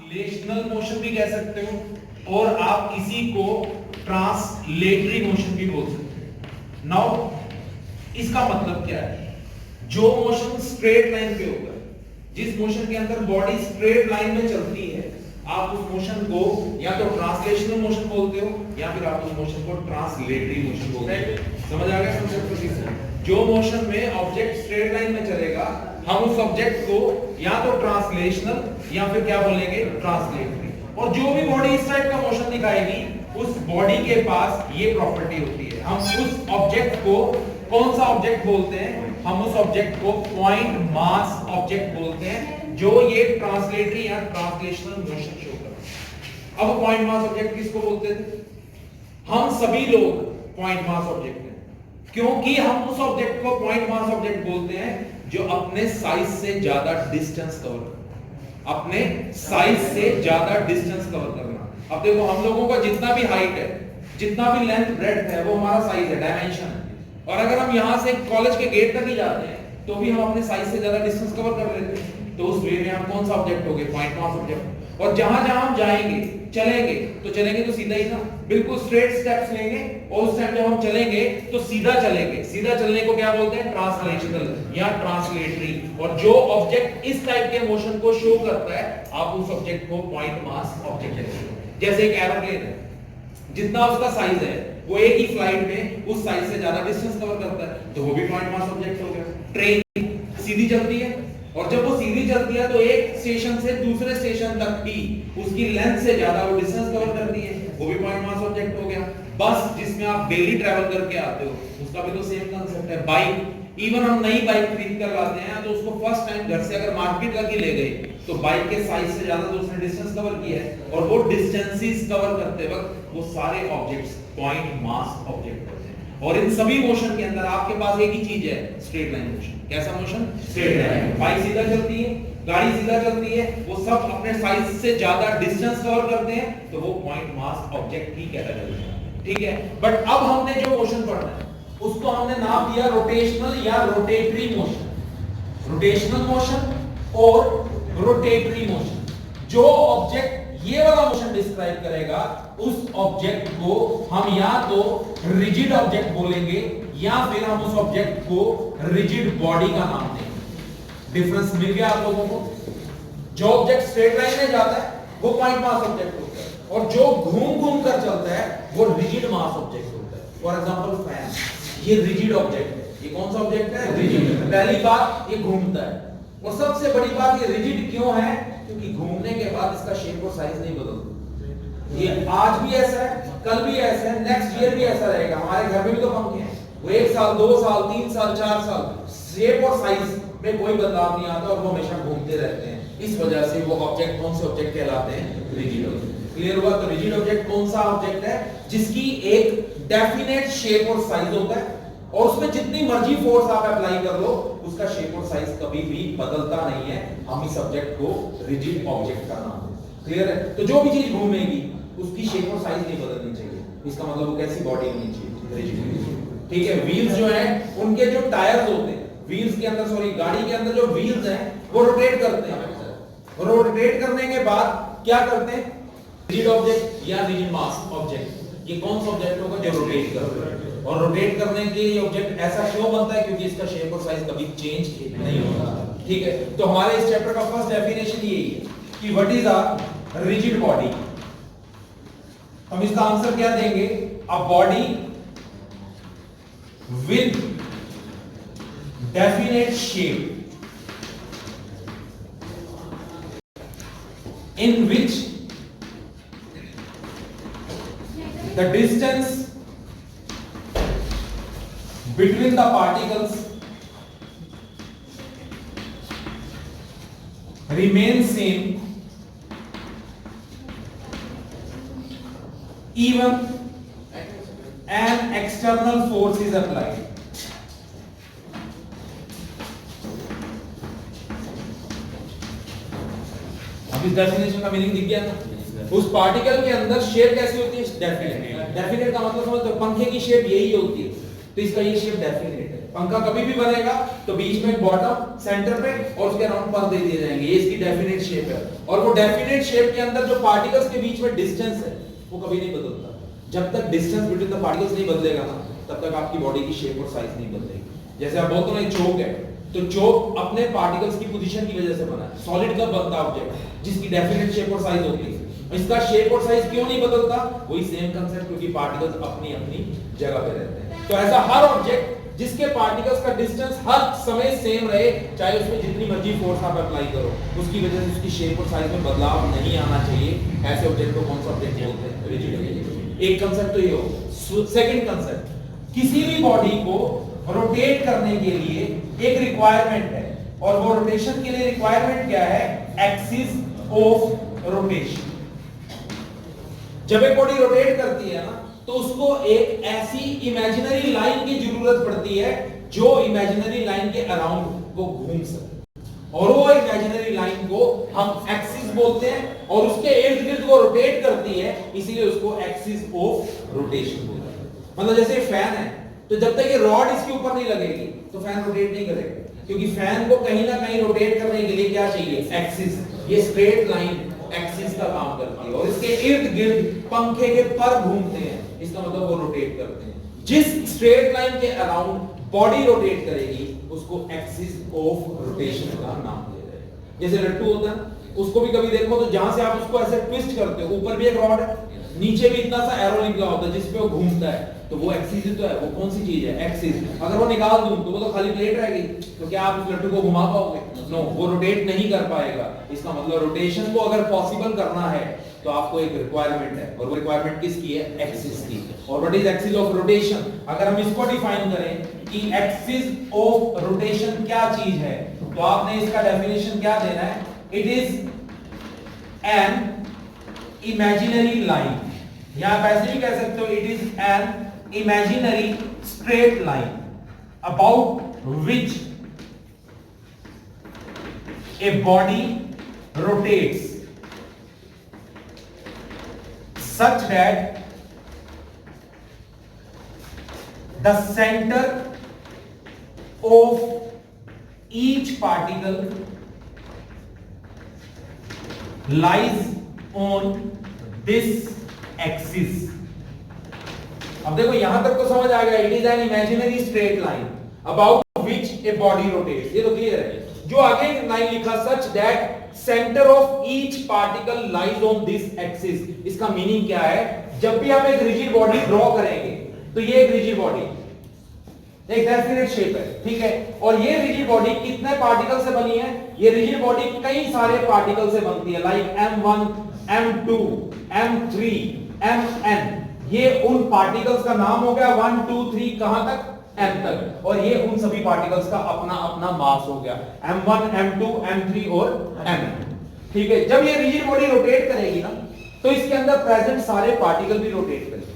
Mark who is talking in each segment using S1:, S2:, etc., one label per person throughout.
S1: Translational motion भी कह सकते हो और आप किसी को ट्रांसलेटरी मोशन भी बोल सकते हो। नाउ इसका मतलब क्या है? जो मोशन स्ट्रेट लाइन पे होगा, जिस मोशन के अंदर बॉडी स्ट्रेट लाइन में चलती है, आप उस मोशन को या तो ट्रांसलेशनल मोशन बोलते हो या फिर आप उस मोशन को ट्रांसलेटरी मोशन बोलते हो। समझ आ गया कंसेप्ट? जो मोशन में ऑब्जेक्ट स्ट्रेट लाइन में चलेगा, हम उस ऑब्जेक्ट को या तो ट्रांसलेशनल या फिर क्या बोलेंगे, ट्रांसलेटरी। और जो भी बॉडी इस टाइप का मोशन दिखाएगी, उस बॉडी के पास ये प्रॉपर्टी होती है। हम उस ऑब्जेक्ट को कौन सा ऑब्जेक्ट बोलते हैं? हम उस ऑब्जेक्ट को पॉइंट मास ऑब्जेक्ट बोलते हैं, जो ये ट्रांसलेटरी या ट्रांसलेशनल मोशन शो करता है। अब पॉइंट मास ऑब्जेक्ट किसको बोलते थे? हम सभी लोग पॉइंट मास ऑब्जेक्ट हैं, क्योंकि हम उस ऑब्जेक्ट को पॉइंट मास ऑब्जेक्ट बोलते हैं जो अपने साइज से ज्यादा डिस्टेंस कवर करना, अपने साइज से ज्यादा डिस्टेंस कवर करना। अब देखो, हम लोगों का जितना भी हाइट है, जितना भी लेंथ ब्रेड्थ है, वो हमारा साइज है, डायमेंशन है। और अगर हम यहां से कॉलेज के गेट तक ही जाते हैं तो भी हम अपने साइज से ज्यादा डिस्टेंस कवर कर लेते हैं। तो उस वे में हम कौन सा ऑब्जेक्ट हो गए? Point mass object. और जहां जहां हम जाएंगे, चलेंगे तो सीधा ही ना, बिल्कुल स्ट्रेट स्टेप्स लेंगे, और उस टाइम जब हम चलेंगे तो सीधा चलेंगे। सीधा चलने को क्या बोलते हैं? ट्रांसलेशनल या ट्रांसलेटरी। और जो ऑब्जेक्ट इस टाइप के मोशन को शो करता है, आप उस ऑब्जेक्ट को पॉइंट मास ऑब्जेक्ट कहते हैं। जैसे एक एरोप्लेन है, जितना उसका साइज है, वो एक ही फ्लाइट में उस साइज से ज्यादा डिस्टेंस कवर करता है, तो वो भी पॉइंट मास ऑब्जेक्ट हो गया। ट्रेन सीधी चलती है, और जब वो सीधी चलती है तो एक स्टेशन से दूसरे स्टेशन तक भी उसकी लेंथ से ज्यादा वो डिस्टेंस कवर करती है, वो भी पॉइंट मास ऑब्जेक्ट हो गया। बस जिसमें आप डेली ट्रैवल करके आते हो, उसका भी तो सेम कांसेप्ट है। बाइक, इवन हम नई बाइक खरीद कर लाते हैं तो उसको फर्स्ट टाइम घर से अगर मार्केट तक ही ले गए, तो बाइक के साइज से ज्यादा तो उसने डिस्टेंस कवर किया है, और वो डिस्टेंसेस कवर करते वक्त वो सारे ऑब्जेक्ट्स पॉइंट मास ऑब्जेक्ट होते हैं। और इन सभी मोशन के अंदर आपके पास एक ही चीज है, स्ट्रेट लाइन मोशन। कैसा मोशन? Straight line. बाइक सीधा चलती है, गाड़ी सीधा चलती है, वो सब अपने साइज से ज्यादा डिस्टेंस कवर करते हैं, तो वो पॉइंट मास ऑब्जेक्ट ही कहलाता है। ठीक है, बट अब हमने जो मोशन पढ़ना है उसको हमने नाम दिया रोटेशनल या रोटेटरी मोशन। रोटेशनल मोशन और रोटेटरी मोशन। जो ऑब्जेक्ट ये वाला मोशन डिस्क्राइब करेगा, उस ऑब्जेक्ट को हम या तो रिजिड ऑब्जेक्ट बोलेंगे या फिर हम उस ऑब्जेक्ट को रिजिड बॉडी का नाम देंगे। डिफरेंस मिल गया आप लोगों को? जो ऑब्जेक्ट स्ट्रेट लाइन में जाता है वो पॉइंट मास ऑब्जेक्ट होता है, और जो घूम घूम कर चलता है वो रिजिड मास ऑब्जेक्ट होता है। फॉर एग्जांपल फैन, ये रिजिड ऑब्जेक्ट है। ये कौन सा ऑब्जेक्ट है? रिजिड। पहली बात, ये घूमता है, और सबसे बड़ी बात, ये रिजिड क्यों है? क्योंकि घूमने के बाद इसका शेप और साइज नहीं बदलता। ये आज भी ऐसा है, कल भी ऐसा है, नेक्स्ट ईयर भी ऐसा रहेगा। हमारे घर में भी तो पंखे हैं, वो 1 साल 2 साल 3 साल 4 साल शेप और साइज में कोई बदलाव नहीं आता, और वो हमेशा घूमते रहते हैं। इस वजह से वो ऑब्जेक्ट कौन से ऑब्जेक्ट कहलाते हैं? Rigid object. क्लियर हुआ? तो रिजिड ऑब्जेक्ट कौन सा ऑब्जेक्ट है? जिसकी एक डेफिनेट शेप और साइज होता है, और उसमें जितनी मर्जी फोर्स आप अप्लाई कर लो, उसका शेप और साइज कभी भी बदलता नहीं है। हम इस ऑब्जेक्ट को रिजिड ऑब्जेक्ट का नाम देते हैं। क्लियर है? तो जो भी चीज घूमेगी उसकी शेप और साइज नहीं बदलनी चाहिए। इसका मतलब वो कैसी बॉडी होनी चाहिए? रिजिड। ठीक है? व्हील्स जो है, उनके जो टायर्स होते हैं, व्हील्स के अंदर, सॉरी गाड़ी के अंदर जो व्हील्स हैं वो रोटेट करते हैं। रोटेट करने के बाद क्या करते हैं? रिजिड ऑब्जेक्ट या रिजिड मास ऑब्जेक्ट, ये कौन सा ऑब्जेक्ट होगा? जो रोटेट करता है। और रोटेट करने के लिए ऑब्जेक्ट ऐसा क्यों बनता है? क्योंकि इसका शेप और साइज कभी चेंज नहीं होता। ठीक है, तो हमारे इस चैप्टर का फर्स्ट डेफिनेशन यही है कि what is a rigid body. हम इसका आंसर क्या देंगे? A body with definite shape in which the distance between the particles remains same even an external force is applied. इस डेफिनेशन का मीनिंग दिख गया ना? उस पार्टिकल के अंदर शेप कैसी होती है? डेफिनेट। डेफिनेट का मतलब समझ लो, पंखे की शेप यही होती है, तो इसका ये शेप डेफिनेट है। पंखा कभी भी बनेगा तो बीच में बॉटम सेंटर पे और उसके अराउंड पंख दे दिए जाएंगे, ये इसकी डेफिनेट शेप है। और वो डेफिनेट शेप के अंदर जो पार्टिकल्स के बीच में डिस्टेंस है वो कभी नहीं बदलता। जब तक डिस्टेंस बिटवीन द पार्टिकल्स नहीं बदलेगा ना तब तक आपकी बॉडी की शेप और साइज नहीं बदलेगी। जैसे आप बोलते हो ना चोक है, तो चोक अपने पार्टिकल्स की पोजीशन की वजह से बना है। सॉलिड कब बनता है ऑब्जेक्ट? जिसकी डेफिनेट शेप और साइज होती है। इसका शेप और साइज क्यों नहीं बदलता? वही सेम कांसेप्ट, क्योंकि पार्टिकल्स अपनी अपनी जगह पे रहते हैं। तो ऐसा हर ऑब्जेक्ट जिसके पार्टिकल्स का डिस्टेंस हर समय सेम रहे, चाहे उसमें जितनी मर्जी फोर्स आप अप्लाई करो, उसकी वजह से उसकी शेप और साइज में बदलाव नहीं आना चाहिए। ऐसे ऑब्जेक्ट को कौन सा ऑब्जेक्ट बोलते हैं? Rigid object. एक कांसेप्ट तो ये हो। सेकंड कांसेप्ट, किसी भी बॉडी को रोटेट करने के लिए एक रिक्वायरमेंट है, और वो रोटेशन के लिए रिक्वायरमेंट क्या है? Axis of rotation. जब एक बॉडी रोटेट करती है ना तो उसको एक ऐसी इमेजिनरी लाइन की जरूरत पड़ती है जो इमेजिनरी लाइन के अराउंड वो घूम सके, और वो इमेजिनरी लाइन को हम एक्सिस बोलते हैं, और उसके इर्द गिर्द वो रोटेट करती है, इसीलिए उसको एक्सिस ऑफ रोटेशन बोलते हैं। मतलब जैसे फैन है, तो जब तक ये रॉड इसके ऊपर नहीं लगेगी तो फैन रोटेट नहीं करेगा, क्योंकि फैन को कहीं ना कहीं रोटेट करने के लिए क्या चाहिए? एक्सिस। ये स्ट्रेट लाइन एक्सिस का काम करती है, और इसके इर्द गिर्द पंखे के पर घूमते हैं, इसका मतलब वो रोटेट करते हैं। जिस स्ट्रेट लाइन के अराउंड बॉडी रोटेट करेगी उसको एक्सिस ऑफ रोटेशन का नाम दिया जाएगा। जैसे लट्टू होता है, उसको भी कभी देखो तो जहां से आप उसको ऐसे ट्विस्ट करते हो, ऊपर भी एक रॉड है, नीचे भी इतना सा एरो निकला होता है जिसपे वो घूमता है, तो वो एक्सिस ही तो है। वो कौन सी चीज है? एक्सिस। अगर वो निकाल दूं तो वो तो खाली प्लेट रहेगी, तो क्या आप उस लट्टू को घुमा पाओगे? नो, वो रोटेट नहीं कर पाएगा। इसका मतलब रोटेशन को अगर पॉसिबल करना है तो आपको एक रिक्वायरमेंट है, और वो रिक्वायरमेंट किसकी है? एक्सिस की। और what is axis of rotation? अगर हम इसको डिफाइन करें कि एक्सिस ऑफ रोटेशन क्या चीज है, तो आपने इसका डेफिनेशन क्या देना है? It is an imaginary line, या आप ऐसे भी कह सकते हो it is an imaginary straight line about which a body rotates such that the center of each particle lies on this axis। अब देखो यहां तक तो समझ आ गया, it is an imaginary straight line about which a body rotates, ये तो clear है। जो आगे लाइन लिखा such that centre of each particle lies on this axis, इसका मीनिंग क्या है? जब भी आप एक रिजिड बॉडी ड्रॉ करेंगे तो ये एक रिजिड बॉडी, एक डेफिनेट शेप है, ठीक है, और ये रिजिड बॉडी कितने पार्टिकल से बनी है? ये रिजिड बॉडी कई सारे पार्टिकल से बनती है, like M1, M2, M3, Mn। ये उन पार्टिकल्स का नाम हो गया 1 2 3 कहां तक? m तक, और ये उन सभी पार्टिकल्स का अपना अपना मास हो गया, m1 m2 m3 और mn। ठीक है, जब ये रिजिड बॉडी रोटेट करेगी ना तो इसके अंदर प्रेजेंट सारे पार्टिकल भी रोटेट करेंगे।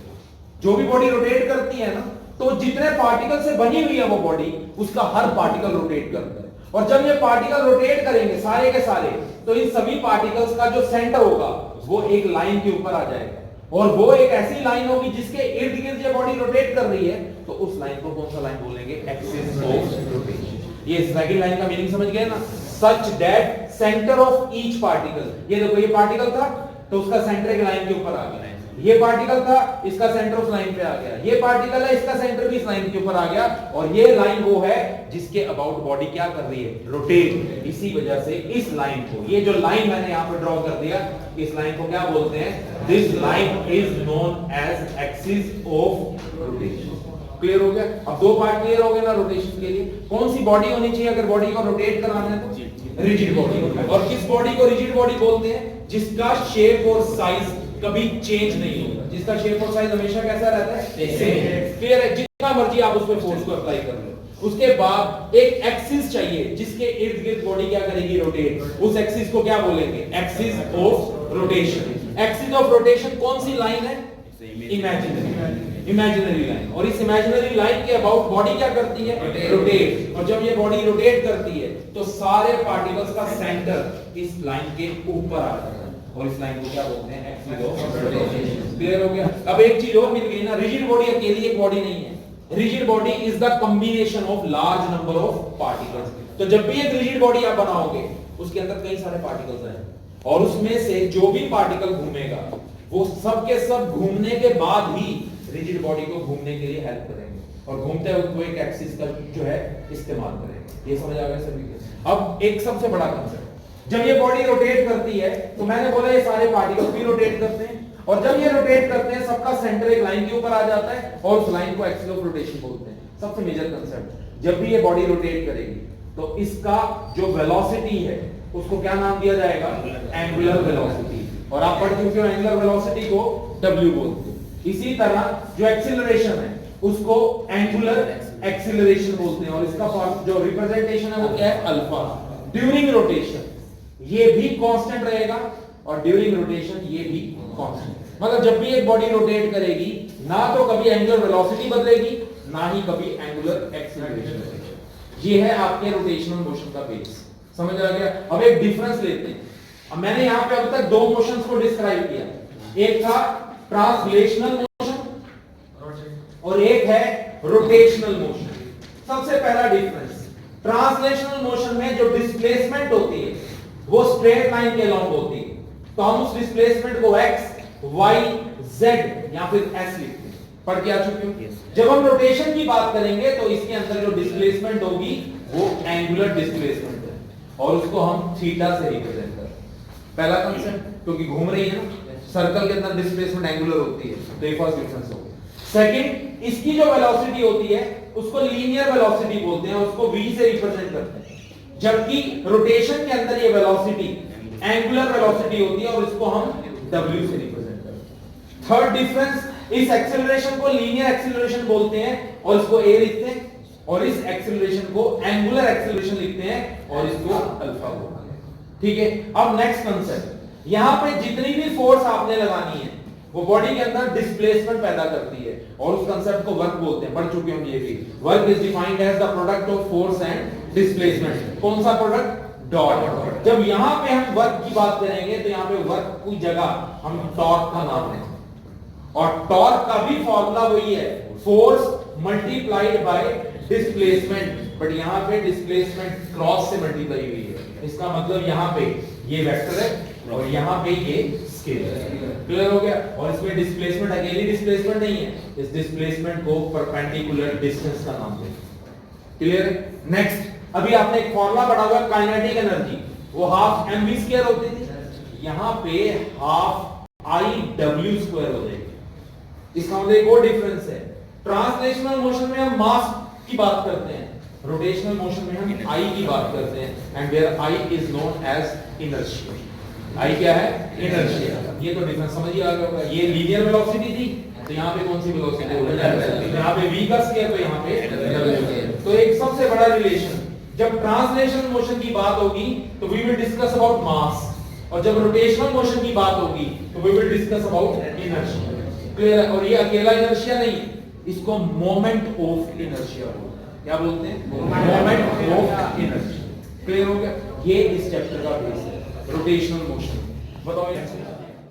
S1: जो भी बॉडी रोटेट करती है ना, तो जितने पार्टिकल से बनी हुई है वो बॉडी, उसका हर पार्टिकल रोटेट करता है, और जब ये पार्टिकल रोटेट करेंगे सारे के सारे, तो इन सभी पार्टिकल्स का जो सेंटर होगा वो एक लाइन के ऊपर आ जाएगा, और वो एक ऐसी लाइन होगी जिसके इर्द गिर्द ये बॉडी रोटेट कर रही है, तो उस लाइन को कौन सा लाइन बोलेंगे? Axis of rotation. ये सेकंड लाइन का मीनिंग समझ गए ना? Such that centre of each particle, ये देखो ये पार्टिकल था तो उसका सेंटर एक लाइन के ऊपर आ गया, ये पार्टिकल था इसका सेंटर उस लाइन पे आ गया, ये पार्टिकल है इसका सेंटर भी इस लाइन के ऊपर आ गया, और ये लाइन वो है जिसके अबाउट बॉडी क्या कर रही है? रोटेट। इसी वजह से इस लाइन को, ये जो लाइन मैंने यहां पे ड्रॉ कर दिया, इस लाइन को क्या बोलते हैं? This line is known as axis of rotation. Clear हो गया? अब दो पार्ट क्लियर हो गए ना रोटेशन के लिए। कौन सी बॉडी होनी चाहिए अगर बॉडी को रोटेट कराना है? तो रिजिड बॉडी। और किस बॉडी को रिजिड बॉडी बोलते हैं? जिसका शेप और साइज कभी चेंज नहीं होगा, जिसका शेप और साइज हमेशा कैसा रहता है? सेम। क्लियर है? जितना मर्जी आप उस पे फोर्स को अप्लाई कर लो। उसके बाद एक एक्सिस चाहिए जिसके इर्द गिर्द बॉडी क्या करेगी? रोटेट। उस एक्सिस को क्या बोलेंगे? Axis of rotation. Axis of rotation कौन सी लाइन है? Imaginary line. और इस इमेजिनरी लाइन के अबाउट बॉडी क्या करती है? रोटेट। और जब ये बॉडी रोटेट करती है तो सारे पार्टिकल्स का सेंटर इस लाइन के ऊपर आ जाता है, और इस लाइन को क्या बोलते हैं? Axis of rotation. क्लियर हो गया? अब एक चीज और मिल गई ना, रिजिड बॉडी अकेली एक बॉडी नहीं है, rigid body is the combination of large number of particles. तो जब भी एक रिजिड बॉडी आप बनाओगे उसके अंदर कई सारे पार्टिकल्स हैं और उसमें से जो भी पार्टिकल घूमेगा वो सब के सब घूमने के बाद ही रिजिड बॉडी को घूमने के लिए हेल्प करेंगे और घूमते वक्त वो एक एक्सिस का जो है इस्तेमाल करेंगे। ये समझ आ गया सभी को? अब एक सबसे बड़ा कंसेप्ट, जब ये बॉडी रोटेट करती है तो मैंने बोला ये सारे पार्टिकल भी रोटेट करते हैं और जब ये रोटेट करते हैं सबका सेंटर एक लाइन के ऊपर आ जाता है और उस लाइन को एक्सिस ऑफ रोटेशन बोलते हैं। सबसे मेजर कंसेप्ट, जब भी ये बॉडी रोटेट करेगी तो इसका जो वेलोसिटी है उसको क्या नाम दिया जाएगा? Angular velocity. और आप पढ़ चुके हो एंगुलर वेलोसिटी को W बोलते हैं। इसी तरह जो एक्सीलरेशन है उसको एंगुलर एक्सीलरेशन बोलते हैं और इसका जो रिप्रेजेंटेशन है वो क्या है? अल्फा। ड्यूरिंग रोटेशन ये भी कांस्टेंट रहेगा और ड्यूरिंग रोटेशन ये भी कांस्टेंट। मतलब जब भी एक बॉडी रोटेट करेगी ना तो कभी एंगुलर वेलोसिटी बदलेगी ना ही कभी एंगुलर एक्सीलरेशन बदलेगी। ये है आपके रोटेशनल मोशन का बेस। समझ आ गया? अब एक डिफरेंस लेते हैं। अब मैंने यहां पे अब तक दो मोशंस को डिस्क्राइब किया, एक था ट्रांसलेशनल मोशन और एक है रोटेशनल मोशन। सबसे पहला डिफरेंस, ट्रांसलेशनल मोशन में जो डिस्प्लेसमेंट होती है वो स्ट्रेट लाइन के अलोंग होती है, तो हम उस डिस्प्लेसमेंट को x, y, z या फिर s लिखते हैं। पढ़ के आ चुके हो? जब हम रोटेशन की बात करेंगे तो इसके अंदर जो डिस्प्लेसमेंट होगी वो एंगुलर डिस्प्लेसमेंट है और उसको हम थीटा से रिप्रेजेंट करते हैं। पहला कंसेप्ट, क्योंकि घूम रही है ना, सर्कल के अंदर डिस्प्लेसमेंट एंगुलर होती है, तो ये फर्स्ट डिफरेंस हो गया। सेकंड, इसकी जो वेलोसिटी होती है उसको लीनियर वेलोसिटी बोलते हैं, उसको v से रिप्रेजेंट करते हैं, जबकि रोटेशन के अंदर ये वेलोसिटी एंगुलर वेलोसिटी होती है और इसको हम w से रिप्रेजेंट करते हैं। थर्ड डिफरेंस, इस एक्सीलरेशन को लीनियर एक्सीलरेशन बोलते हैं और इसको a लिखते हैं और इस एक्सीलरेशन को एंगुलर एक्सीलरेशन लिखते हैं और इसको अल्फा बोलते हैं। ठीक है? अब नेक्स्ट कंसेप्ट, यहां पे जितनी भी फोर्स आपने लगानी है वो बॉडी के अंदर डिस्प्लेसमेंट पैदा करती है और उस कंसेप्ट को वर्क बोलते हैं। पढ़ चुके हम ये भी। Work is defined as the product of force and displacement. कौन सा प्रोडक्ट? डॉट। जब यहां पे हम वर्क की बात करेंगे तो यहां पे वर्क की जगह हम टॉर्क का नाम लेंगे और टॉर्क का भी फॉर्मूला वही है, force multiplied by displacement, but यहां पे डिस्प्लेसमेंट क्रॉस से मल्टीप्लाई हुई है। इसका मतलब यहां पे ये वेक्टर है और यहां पे ये स्केलर है। क्लियर हो गया? और इसमें डिस्प्लेसमेंट अकेली डिस्प्लेसमेंट नहीं है, इस डिस्प्लेसमेंट को परपेंडिकुलर डिस्टेंस का नाम देते हैं। क्लियर है? नेक्स्ट, अभी आपने एक फॉर्मूला पढ़ा हुआ काइनेटिक एनर्जी, वो हाफ mv² होती थी, यहां पे हाफ iw² हो जाएगी। इसका मतलब एक और डिफरेंस है, ट्रांसलेशनल मोशन में हम मास की बात करते हैं, रोटेशनल मोशन में हम I की बात करते हैं and where I is known as inertia. I क्या है? इनर्शिया। ये तो डिफरेंस समझ ही आ गया होगा। ये लीनियर वेलोसिटी थी तो यहां पे कौन सी वेलोसिटी हो रही है? यहां पे v का स्क्वायर तो यहां पे w। तो एक सबसे बड़ा रिलेशन, जब ट्रांसलेशनल मोशन की बात होगी तो we will discuss about mass और जब रोटेशनल मोशन की बात होगी तो we will discuss about inertia. Clear है? और ये अकेला इनर्शिया नहीं, इसको मोमेंट ऑफ इनर्शिया बोलते हैं। क्या बोलते हैं? Moment of inertia. क्लियर हो गया? ये इस चैप्टर का बेस है, रोटेशनल मोशन। बताओ